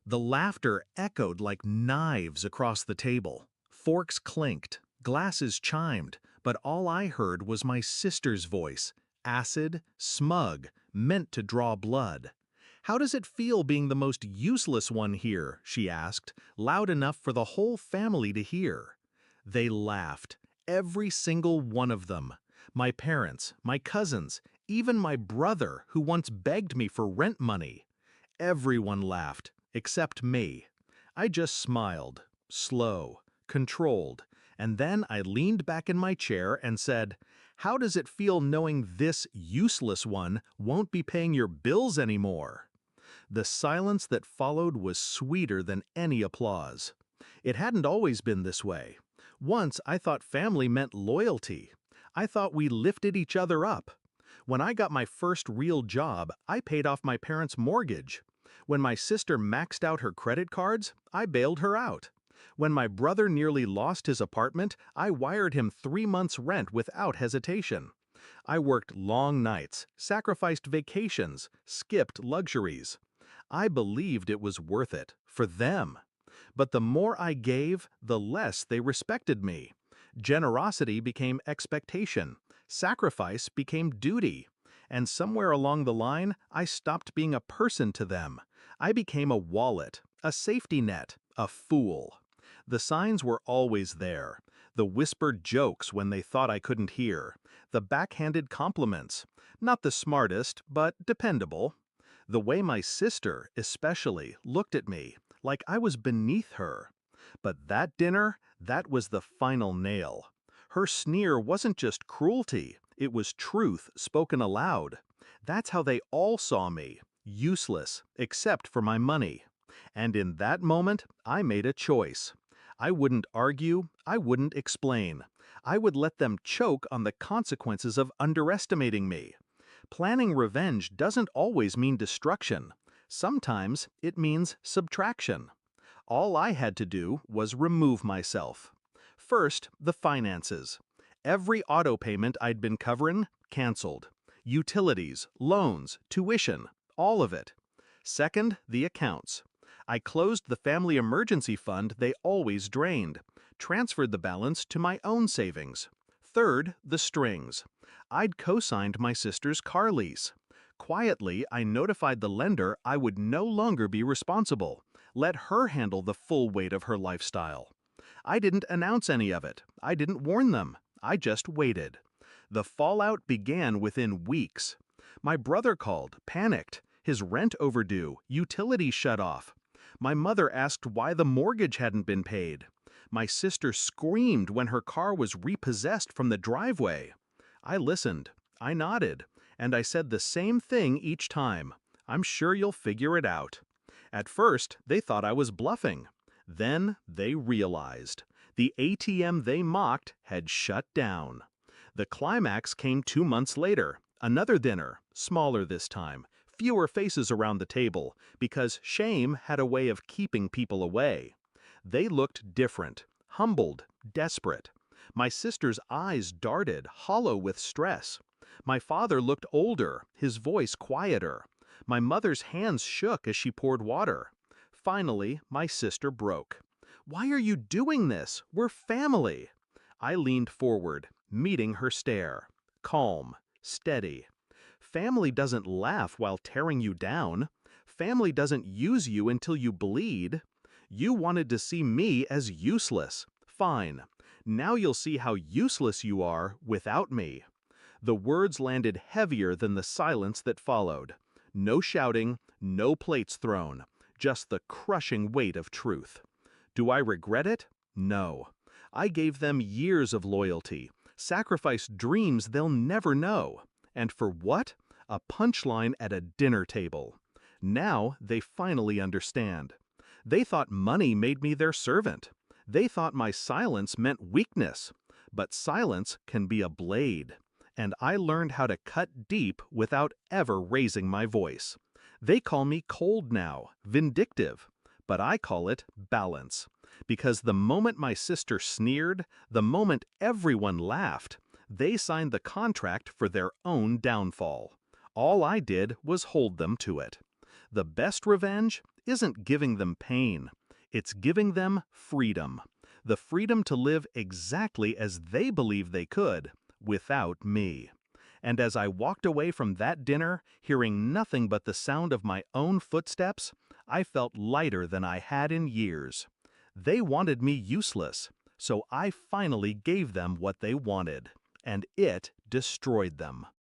The laughter echoed like knives across the table. Forks clinked, glasses chimed, but all I heard was my sister's voice, acid, smug, meant to draw blood. "How does it feel being the most useless one here?" she asked, loud enough for the whole family to hear. They laughed, every single one of them. My parents, my cousins, even my brother who once begged me for rent money. Everyone laughed, except me. I just smiled, slow, controlled, and then I leaned back in my chair and said, "How does it feel knowing this useless one won't be paying your bills anymore?" The silence that followed was sweeter than any applause. It hadn't always been this way. Once I thought family meant loyalty. I thought we lifted each other up. When I got my first real job, I paid off my parents' mortgage. When my sister maxed out her credit cards, I bailed her out. When my brother nearly lost his apartment, I wired him 3 months' rent without hesitation. I worked long nights, sacrificed vacations, skipped luxuries. I believed it was worth it, for them. But the more I gave, the less they respected me. Generosity became expectation. Sacrifice became duty. And somewhere along the line, I stopped being a person to them. I became a wallet, a safety net, a fool. The signs were always there. The whispered jokes when they thought I couldn't hear. The backhanded compliments. Not the smartest, but dependable. The way my sister, especially, looked at me, like I was beneath her. But that dinner, that was the final nail. Her sneer wasn't just cruelty, it was truth spoken aloud. That's how they all saw me, useless, except for my money. And in that moment, I made a choice. I wouldn't argue, I wouldn't explain. I would let them choke on the consequences of underestimating me. Planning revenge doesn't always mean destruction. Sometimes it means subtraction. All I had to do was remove myself. First, the finances. Every auto payment I'd been covering, canceled. Utilities, loans, tuition, all of it. Second, the accounts. I closed the family emergency fund they always drained, transferred the balance to my own savings. Third, the strings. I'd co-signed my sister's car lease. Quietly, I notified the lender I would no longer be responsible. Let her handle the full weight of her lifestyle. I didn't announce any of it. I didn't warn them. I just waited. The fallout began within weeks. My brother called, panicked. His rent overdue, utilities shut off. My mother asked why the mortgage hadn't been paid. My sister screamed when her car was repossessed from the driveway. I listened. I nodded. And I said the same thing each time. "I'm sure you'll figure it out." At first, they thought I was bluffing. Then they realized. The ATM they mocked had shut down. The climax came 2 months later. Another dinner, smaller this time, fewer faces around the table, because shame had a way of keeping people away. They looked different, humbled, desperate. My sister's eyes darted, hollow with stress. My father looked older, his voice quieter. My mother's hands shook as she poured water. Finally, my sister broke. "Why are you doing this? We're family." I leaned forward, meeting her stare. Calm, steady. Family doesn't laugh while tearing you down. Family doesn't use you until you bleed. You wanted to see me as useless. Fine. Now you'll see how useless you are without me. The words landed heavier than the silence that followed. No shouting, no plates thrown, just the crushing weight of truth. Do I regret it? No. I gave them years of loyalty, sacrificed dreams they'll never know. And for what? A punchline at a dinner table. Now they finally understand. They thought money made me their servant. They thought my silence meant weakness. But silence can be a blade. And I learned how to cut deep without ever raising my voice. They call me cold now, vindictive. But I call it balance. Because the moment my sister sneered, the moment everyone laughed, they signed the contract for their own downfall. All I did was hold them to it. The best revenge isn't giving them pain. It's giving them freedom. The freedom to live exactly as they believe they could, without me. And as I walked away from that dinner, hearing nothing but the sound of my own footsteps, I felt lighter than I had in years. They wanted me useless, so I finally gave them what they wanted, and it destroyed them.